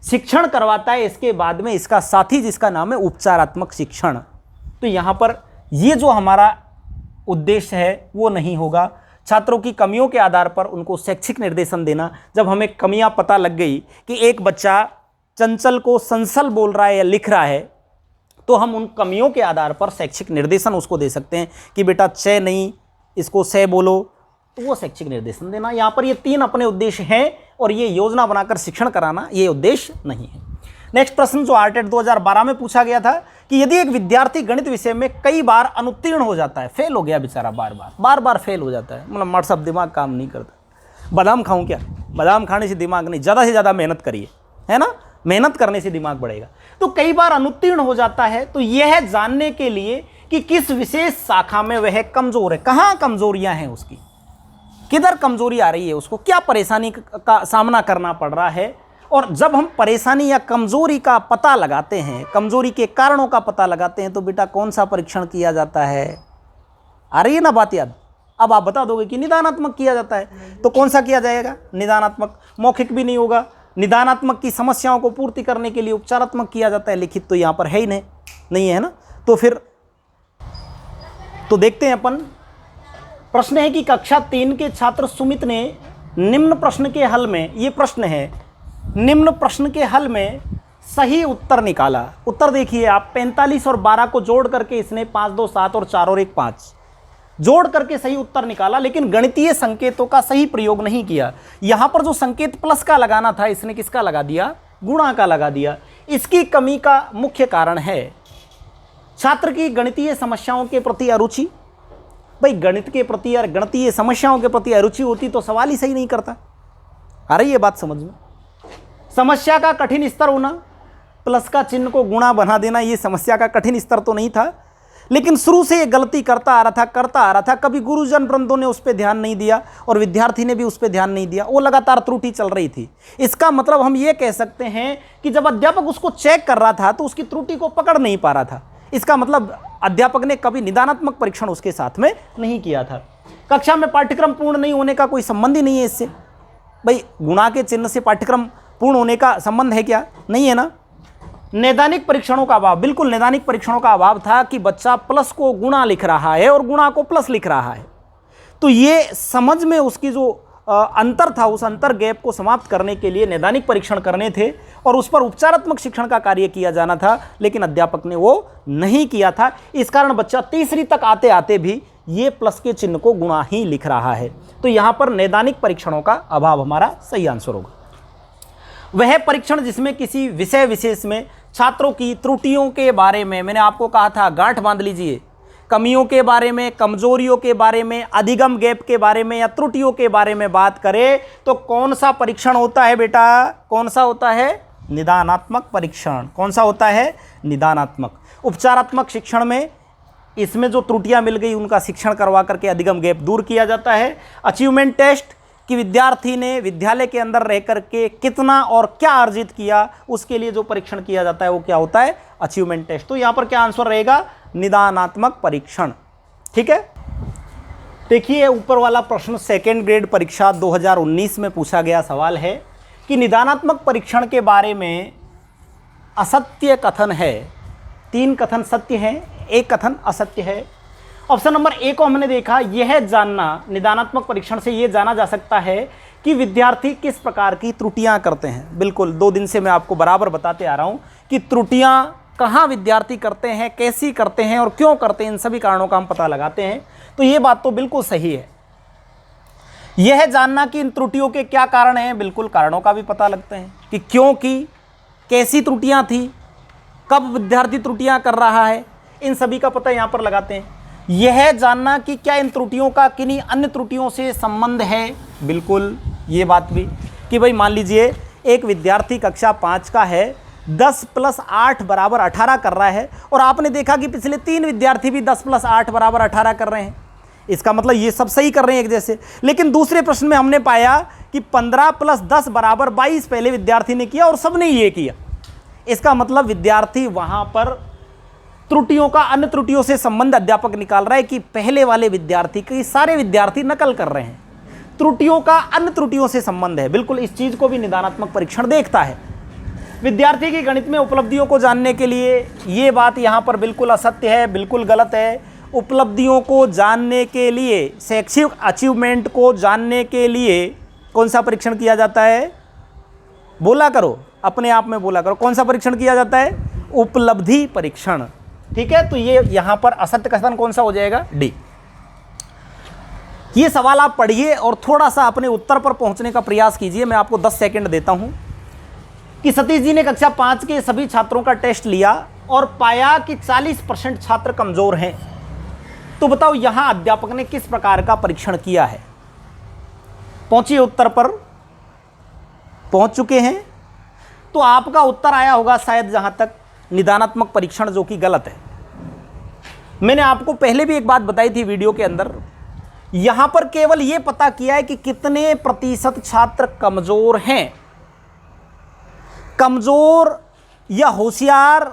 शिक्षण करवाता है इसके बाद में इसका साथी जिसका नाम है उपचारात्मक शिक्षण। तो यहाँ पर ये जो हमारा उद्देश्य है वो नहीं होगा। छात्रों की कमियों के आधार पर उनको शैक्षिक निर्देशन देना। जब हमें कमियां पता लग गई कि एक बच्चा चंचल को संसल बोल रहा है या लिख रहा है, तो हम उन कमियों के आधार पर शैक्षिक निर्देशन उसको दे सकते हैं कि बेटा च नहीं, इसको से बोलो, तो वो शैक्षिक निर्देशन देना। यहाँ पर ये 3 अपने उद्देश्य हैं और ये योजना बनाकर शिक्षण कराना ये उद्देश्य नहीं है। नेक्स्ट प्रश्न जो आरटेट 2012 में पूछा गया था कि यदि एक विद्यार्थी गणित विषय में कई बार अनुत्तीर्ण हो जाता है, फेल हो गया बेचारा, बार बार फेल हो जाता है, मतलब मर सब दिमाग काम नहीं करता। बादाम खाऊं क्या? बादाम खाने से दिमाग नहीं, ज़्यादा से ज़्यादा मेहनत करिए, है ना, मेहनत करने से दिमाग बढ़ेगा। तो कई बार अनुत्तीर्ण हो जाता है तो यह जानने के लिए कि किस विशेष शाखा में वह कमज़ोर है, कहाँ कमज़ोरियाँ हैं उसकी, किधर कमज़ोरी आ रही है, उसको क्या परेशानी का सामना करना पड़ रहा है। और जब हम परेशानी या कमज़ोरी का पता लगाते हैं, कमज़ोरी के कारणों का पता लगाते हैं, तो बेटा कौन सा परीक्षण किया जाता है? आ रही है ना बात याद? अब आप बता दोगे कि निदानात्मक किया जाता है, तो कौन सा किया जाएगा? निदानात्मक। मौखिक भी नहीं होगा। निदानात्मक की समस्याओं को पूर्ति करने के लिए उपचारात्मक किया जाता है, लिखित तो यहाँ पर है ही नहीं है ना। तो फिर तो देखते हैं अपन। प्रश्न है कि कक्षा 3 के छात्र सुमित ने निम्न प्रश्न के हल में, ये प्रश्न है, निम्न प्रश्न के हल में सही उत्तर निकाला। उत्तर देखिए आप, 45 और 12 को जोड़ करके इसने 5 2 7 और 4 और 1 5 जोड़ करके सही उत्तर निकाला, लेकिन गणितीय संकेतों का सही प्रयोग नहीं किया। यहां पर जो संकेत प्लस का लगाना था इसने किसका लगा दिया? गुणा का लगा दिया। इसकी कमी का मुख्य कारण है छात्र की गणितीय समस्याओं के प्रति अरुचि। भाई गणित के प्रति या गणितीय समस्याओं के प्रति अरुचि होती तो सवाल ही सही नहीं करता। आ रही है बात समझ में? समस्या का कठिन स्तर होना, प्लस का चिन्ह को गुणा बना देना, ये समस्या का कठिन स्तर तो नहीं था, लेकिन शुरू से ये गलती करता आ रहा था। कभी गुरुजन वृंदों ने उस पर ध्यान नहीं दिया और विद्यार्थी ने भी उस पर ध्यान नहीं दिया, वो लगातार त्रुटि चल रही थी। इसका मतलब हम ये कह सकते हैं कि जब अध्यापक उसको चेक कर रहा था तो उसकी त्रुटि को पकड़ नहीं पा रहा था। इसका मतलब अध्यापक ने कभी निदानात्मक परीक्षण उसके साथ में नहीं किया था। कक्षा में पाठ्यक्रम पूर्ण नहीं होने का कोई संबंध ही नहीं है इससे। भाई गुणा के चिन्ह से पाठ्यक्रम पूर्ण होने का संबंध है क्या? नहीं है ना। नैदानिक परीक्षणों का अभाव, बिल्कुल नैदानिक परीक्षणों का अभाव था कि बच्चा प्लस को गुणा लिख रहा है और गुणा को प्लस लिख रहा है। तो ये समझ में उसकी जो अंतर था, उस अंतर गैप को समाप्त करने के लिए नैदानिक परीक्षण करने थे और उस पर उपचारात्मक शिक्षण का कार्य किया जाना था, लेकिन अध्यापक ने वो नहीं किया था। इस कारण बच्चा तीसरी तक आते आते भी ये प्लस के चिन्ह को गुणा ही लिख रहा है। तो यहाँ पर नैदानिक परीक्षणों का अभाव हमारा सही आंसर होगा। वह परीक्षण जिसमें किसी विषय विशेष में छात्रों की त्रुटियों के बारे में, मैंने आपको कहा था गांठ बांध लीजिए, कमियों के बारे में, कमजोरियों के बारे में, अधिगम गैप के बारे में या त्रुटियों के बारे में बात करें तो कौन सा परीक्षण होता है बेटा? कौन सा होता है? निदानात्मक परीक्षण। कौन सा होता है? निदानात्मक। उपचारात्मक शिक्षण में इसमें जो त्रुटियां मिल गई उनका शिक्षण करवा करके अधिगम गैप दूर किया जाता है। अचीवमेंट टेस्ट कि विद्यार्थी ने विद्यालय के अंदर रह करके कितना और क्या अर्जित किया, उसके लिए जो परीक्षण किया जाता है वो क्या होता है? Achievement test. तो यहाँ पर क्या आंसर रहेगा? निदानात्मक परीक्षण। ठीक है, देखिए ऊपर वाला प्रश्न सेकेंड ग्रेड परीक्षा 2019 में पूछा गया सवाल है कि निदानात्मक परीक्षण के बारे में असत्य कथन है। 3 कथन सत्य हैं, 1 कथन असत्य है। ऑप्शन नंबर ए को हमने देखा, यह जानना, निदानात्मक परीक्षण से यह जाना जा सकता है कि विद्यार्थी किस प्रकार की त्रुटियां करते हैं। बिल्कुल 2 दिन से मैं आपको बराबर बताते आ रहा हूं कि त्रुटियां कहाँ विद्यार्थी करते हैं, कैसी करते हैं और क्यों करते हैं, इन सभी कारणों का हम पता लगाते हैं। तो ये बात तो बिल्कुल सही है। यह जानना कि इन त्रुटियों के क्या कारण हैं, बिल्कुल कारणों का भी पता लगता है कि क्यों की, कैसी त्रुटियां थी, कब विद्यार्थी त्रुटियां कर रहा है, इन सभी का पता यहां पर लगाते हैं। यह जानना कि क्या इन त्रुटियों का किन्हीं अन्य त्रुटियों से संबंध है, बिल्कुल ये बात भी कि भाई मान लीजिए एक विद्यार्थी कक्षा 5 का है, 10 + 8 = 18 कर रहा है, और आपने देखा कि पिछले 3 विद्यार्थी भी 10 + 8 = 18 कर रहे हैं। इसका मतलब ये सब सही कर रहे हैं एक जैसे। लेकिन दूसरे प्रश्न में हमने पाया कि 15 + 10 = 22 पहले विद्यार्थी ने किया और सबने ये किया। इसका मतलब विद्यार्थी वहां पर त्रुटियों का अन्य त्रुटियों से संबंध अध्यापक निकाल रहा है कि पहले वाले विद्यार्थी के सारे विद्यार्थी नकल कर रहे हैं, त्रुटियों का अन्य त्रुटियों से संबंध है। बिल्कुल इस चीज को भी निदानात्मक परीक्षण देखता है। विद्यार्थी की गणित में उपलब्धियों को जानने के लिए ये बात यहाँ पर बिल्कुल असत्य है, बिल्कुल गलत है। उपलब्धियों को जानने के लिए, शैक्षिक अचीवमेंट को जानने के लिए कौन सा परीक्षण किया जाता है? बोला करो, अपने आप में बोला करो, कौन सा परीक्षण किया जाता है? उपलब्धि परीक्षण। ठीक है, तो ये यहां पर असत्य कथन कौन सा हो जाएगा? डी। ये सवाल आप पढ़िए और थोड़ा सा अपने उत्तर पर पहुंचने का प्रयास कीजिए। मैं आपको 10 सेकंड देता हूं कि सतीश जी ने कक्षा 5 के सभी छात्रों का टेस्ट लिया और पाया कि 40% छात्र कमजोर हैं। तो बताओ यहां अध्यापक ने किस प्रकार का परीक्षण किया है? पहुंचिए उत्तर पर। पहुंच चुके हैं तो आपका उत्तर आया होगा शायद जहां तक निदानात्मक परीक्षण, जो कि गलत है। मैंने आपको पहले भी एक बात बताई थी वीडियो के अंदर, यहां पर केवल यह पता किया है कि कितने प्रतिशत छात्र कमजोर हैं। कमजोर या होशियार,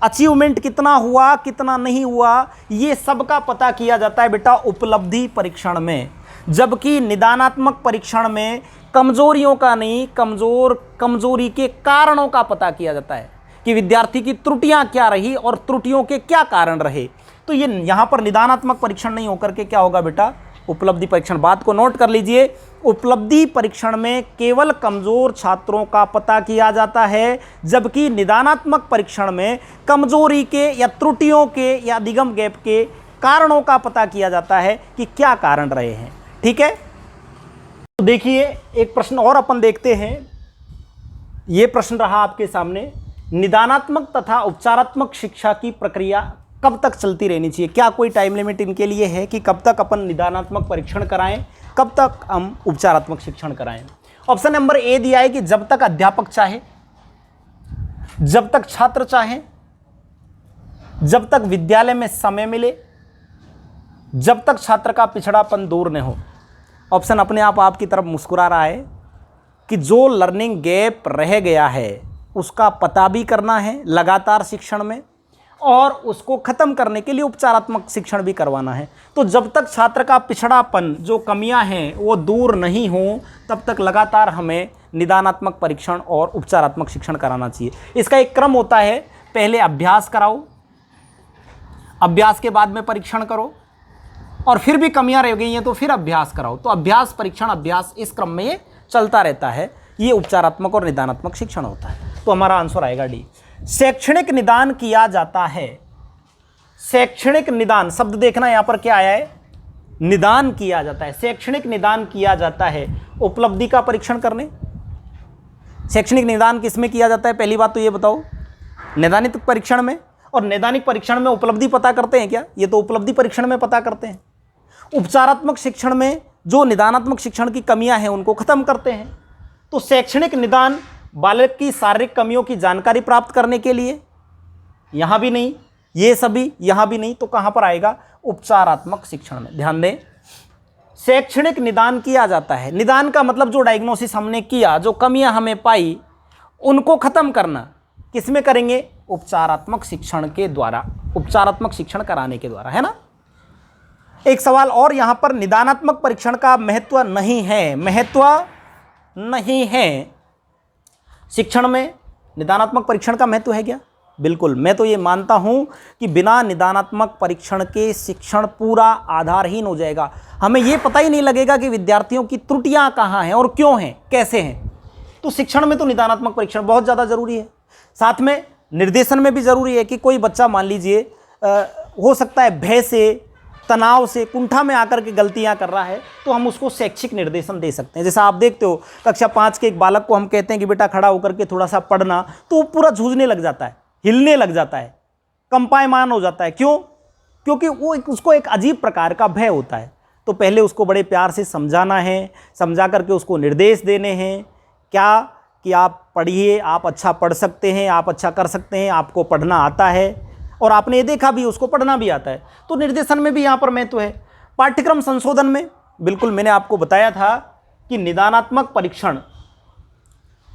अचीवमेंट कितना हुआ कितना नहीं हुआ, ये सब का पता किया जाता है बेटा उपलब्धि परीक्षण में। जबकि निदानात्मक परीक्षण में कमजोरियों का नहीं, कमजोरी के कारणों का पता किया जाता है कि विद्यार्थी की त्रुटियां क्या रही और त्रुटियों के क्या कारण रहे। तो ये यहां पर निदानात्मक परीक्षण नहीं होकर के क्या होगा बेटा? उपलब्धि परीक्षण। बात को नोट कर लीजिए, उपलब्धि परीक्षण में केवल कमजोर छात्रों का पता किया जाता है, जबकि निदानात्मक परीक्षण में कमजोरी के या त्रुटियों के या अधिगम गैप के कारणों का पता किया जाता है कि क्या कारण रहे हैं। ठीक है, तो देखिए एक प्रश्न और अपन देखते हैं। यह प्रश्न रहा आपके सामने, निदानात्मक तथा उपचारात्मक शिक्षा की प्रक्रिया कब तक चलती रहनी चाहिए? क्या कोई टाइम लिमिट इनके लिए है कि कब तक अपन निदानात्मक परीक्षण कराएं, कब तक हम उपचारात्मक शिक्षण कराएं? ऑप्शन नंबर ए दिया है कि जब तक अध्यापक चाहे, जब तक छात्र चाहे, जब तक विद्यालय में समय मिले, जब तक छात्र का पिछड़ापन दूर न हो। ऑप्शन अपने आप आपकी तरफ मुस्कुरा रहा है कि जो लर्निंग गैप रह गया है उसका पता भी करना है लगातार शिक्षण में, और उसको खत्म करने के लिए उपचारात्मक शिक्षण भी करवाना है। तो जब तक छात्र का पिछड़ापन, जो कमियां हैं वो दूर नहीं हो, तब तक लगातार हमें निदानात्मक परीक्षण और उपचारात्मक शिक्षण कराना चाहिए। इसका एक क्रम होता है, पहले अभ्यास कराओ, अभ्यास के बाद में परीक्षण करो, और फिर भी कमियां रह गई हैं तो फिर अभ्यास कराओ। तो अभ्यास, परीक्षण, अभ्यास, इस क्रम में ये चलता रहता है। ये उपचारात्मक और निदानात्मक शिक्षण होता है। तो हमारा आंसर आएगा डी। शैक्षणिक निदान किया जाता है। शैक्षणिक निदान शब्द देखना यहां पर क्या आया है? निदान किया जाता है। शैक्षणिक निदान किया जाता है उपलब्धि का परीक्षण करने। शैक्षणिक निदान किसमें किया जाता है? पहली बात तो ये बताओ, नैदानिक परीक्षण में। और नैदानिक परीक्षण में उपलब्धि पता करते हैं क्या? ये तो उपलब्धि परीक्षण में पता करते हैं। उपचारात्मक शिक्षण में जो निदानात्मक शिक्षण की कमियां हैं उनको खत्म करते हैं। तो शैक्षणिक निदान बालक की शारीरिक कमियों की जानकारी प्राप्त करने के लिए, यहां भी नहीं, ये सभी यहां भी नहीं, तो कहां पर आएगा? उपचारात्मक शिक्षण में। ध्यान दें, शैक्षणिक निदान किया जाता है। निदान का मतलब जो डायग्नोसिस हमने किया, जो कमियां हमें पाई, उनको खत्म करना किसमें करेंगे? उपचारात्मक शिक्षण के द्वारा, उपचारात्मक शिक्षण कराने के द्वारा, है ना। एक सवाल और यहां पर, निदानात्मक परीक्षण का महत्व नहीं है, महत्व नहीं है शिक्षण में। निदानात्मक परीक्षण का महत्व है क्या? बिल्कुल। मैं तो ये मानता हूं कि बिना निदानात्मक परीक्षण के शिक्षण पूरा आधारहीन हो जाएगा। हमें ये पता ही नहीं लगेगा कि विद्यार्थियों की त्रुटियां कहां हैं और क्यों हैं, कैसे हैं। तो शिक्षण में तो निदानात्मक परीक्षण बहुत ज़्यादा जरूरी है। साथ में निर्देशन में भी जरूरी है कि कोई बच्चा मान लीजिए हो सकता है भय से तनाव से, कुंठा में आकर के गलतियां कर रहा है, तो हम उसको शैक्षिक निर्देशन दे सकते हैं। जैसा आप देखते हो कक्षा 5 के एक बालक को हम कहते हैं कि बेटा खड़ा होकर के थोड़ा सा पढ़ना, तो वो पूरा झूझने लग जाता है, हिलने लग जाता है, कंपायमान हो जाता है। क्यों? क्योंकि उसको एक अजीब प्रकार का भय होता है। तो पहले उसको बड़े प्यार से समझाना है, समझा करके उसको निर्देश देने हैं, क्या कि आप पढ़िए, आप अच्छा पढ़ सकते हैं, आप अच्छा कर सकते हैं, आपको पढ़ना आता है, और आपने ये देखा भी उसको पढ़ना भी आता है। तो निर्देशन में भी यहाँ पर महत्व है। पाठ्यक्रम संशोधन में बिल्कुल मैंने आपको बताया था कि निदानात्मक परीक्षण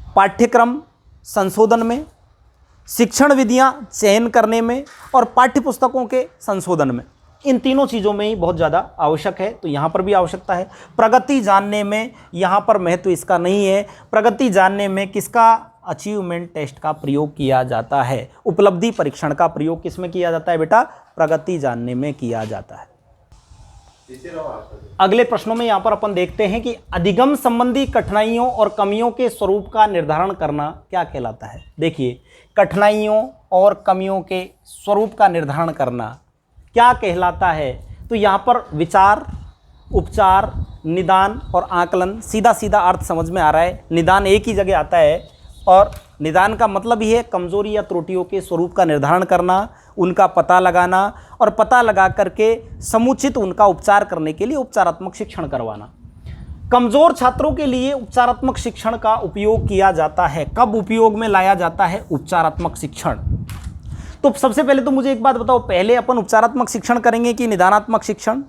पाठ्यक्रम संशोधन में, शिक्षण विधियां चयन करने में और पाठ्यपुस्तकों के संशोधन में, इन तीनों चीज़ों में ही बहुत ज़्यादा आवश्यक है। तो यहाँ पर भी आवश्यकता है। प्रगति जानने में यहाँ पर महत्व इसका नहीं है। प्रगति जानने में किसका, अचीवमेंट टेस्ट का प्रयोग किया जाता है। उपलब्धि परीक्षण का प्रयोग किस में किया जाता है बेटा? प्रगति जानने में किया जाता है। अगले प्रश्नों में यहाँ पर अपन देखते हैं कि अधिगम संबंधी कठिनाइयों और कमियों के स्वरूप का निर्धारण करना क्या कहलाता है। देखिए, कठिनाइयों और कमियों के स्वरूप का निर्धारण करना क्या कहलाता है? तो यहाँ पर विचार, उपचार, निदान और आकलन, सीधा सीधा अर्थ समझ में आ रहा है। निदान एक ही जगह आता है और निदान का मतलब ही है कमजोरी या त्रुटियों के स्वरूप का निर्धारण करना, उनका पता लगाना और पता लगा करके समुचित उनका उपचार करने के लिए उपचारात्मक शिक्षण करवाना। कमजोर छात्रों के लिए उपचारात्मक शिक्षण का उपयोग किया जाता है। कब उपयोग में लाया जाता है उपचारात्मक शिक्षण? तो सबसे पहले तो मुझे एक बात बताओ, पहले अपन उपचारात्मक शिक्षण करेंगे कि निदानात्मक शिक्षण?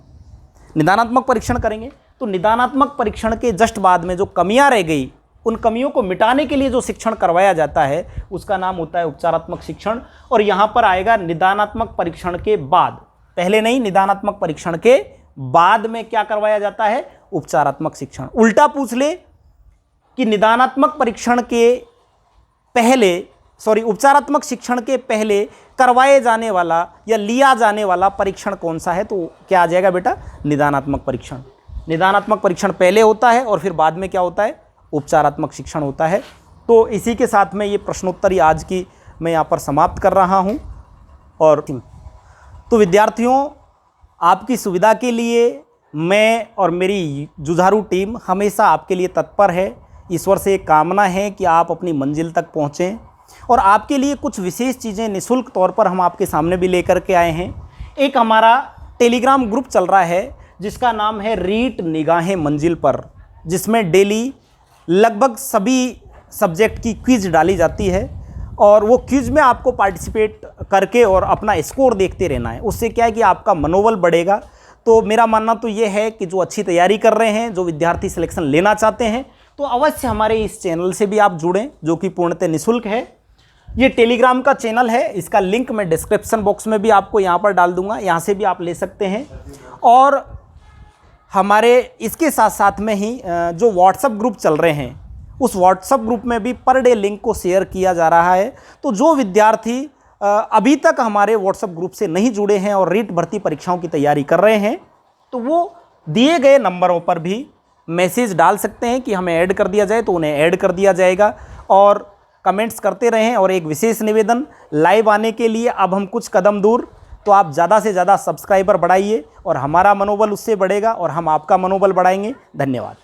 निदानात्मक परीक्षण करेंगे। तो निदानात्मक परीक्षण के जस्ट बाद में जो कमियां रह गई, उन कमियों को मिटाने के लिए जो शिक्षण करवाया जाता है उसका नाम होता है उपचारात्मक शिक्षण। और यहाँ पर आएगा निदानात्मक परीक्षण के बाद, पहले नहीं, निदानात्मक परीक्षण के बाद में क्या करवाया जाता है? उपचारात्मक शिक्षण। उल्टा पूछ ले कि निदानात्मक परीक्षण के पहले, उपचारात्मक शिक्षण के पहले करवाए जाने वाला या लिया जाने वाला परीक्षण कौन सा है? तो क्या आ जाएगा बेटा? निदानात्मक परीक्षण। निदानात्मक परीक्षण पहले होता है और फिर बाद में क्या होता है? उपचारात्मक शिक्षण होता है। तो इसी के साथ में ये प्रश्नोत्तरी आज की मैं यहाँ पर समाप्त कर रहा हूँ। और तो विद्यार्थियों, आपकी सुविधा के लिए मैं और मेरी जुझारू टीम हमेशा आपके लिए तत्पर है। ईश्वर से एक कामना है कि आप अपनी मंजिल तक पहुँचें, और आपके लिए कुछ विशेष चीज़ें निःशुल्क तौर पर हम आपके सामने भी लेकर के आए हैं। एक हमारा टेलीग्राम ग्रुप चल रहा है जिसका नाम है रीट निगाहें मंजिल पर, जिसमें डेली लगभग सभी सब्जेक्ट की क्विज डाली जाती है, और वो क्विज में आपको पार्टिसिपेट करके और अपना स्कोर देखते रहना है। उससे क्या है कि आपका मनोबल बढ़ेगा। तो मेरा मानना तो ये है कि जो अच्छी तैयारी कर रहे हैं, जो विद्यार्थी सिलेक्शन लेना चाहते हैं, तो अवश्य हमारे इस चैनल से भी आप जुड़ें, जो कि पूर्णतः निःशुल्क है। ये टेलीग्राम का चैनल है, इसका लिंक मैं डिस्क्रिप्शन बॉक्स में भी आपको यहाँ पर डाल दूँगा, यहाँ से भी आप ले सकते हैं। और हमारे इसके साथ साथ में ही जो व्हाट्सएप ग्रुप चल रहे हैं, उस व्हाट्सएप ग्रुप में भी पर डे लिंक को शेयर किया जा रहा है। तो जो विद्यार्थी अभी तक हमारे व्हाट्सएप ग्रुप से नहीं जुड़े हैं और रीट भर्ती परीक्षाओं की तैयारी कर रहे हैं, तो वो दिए गए नंबरों पर भी मैसेज डाल सकते हैं कि हमें ऐड कर दिया जाए, तो उन्हें ऐड कर दिया जाएगा। और कमेंट्स करते रहें। और एक विशेष निवेदन, लाइव आने के लिए अब हम कुछ कदम दूर, तो आप ज़्यादा से ज़्यादा सब्सक्राइबर बढ़ाइए और हमारा मनोबल उससे बढ़ेगा और हम आपका मनोबल बढ़ाएंगे। धन्यवाद।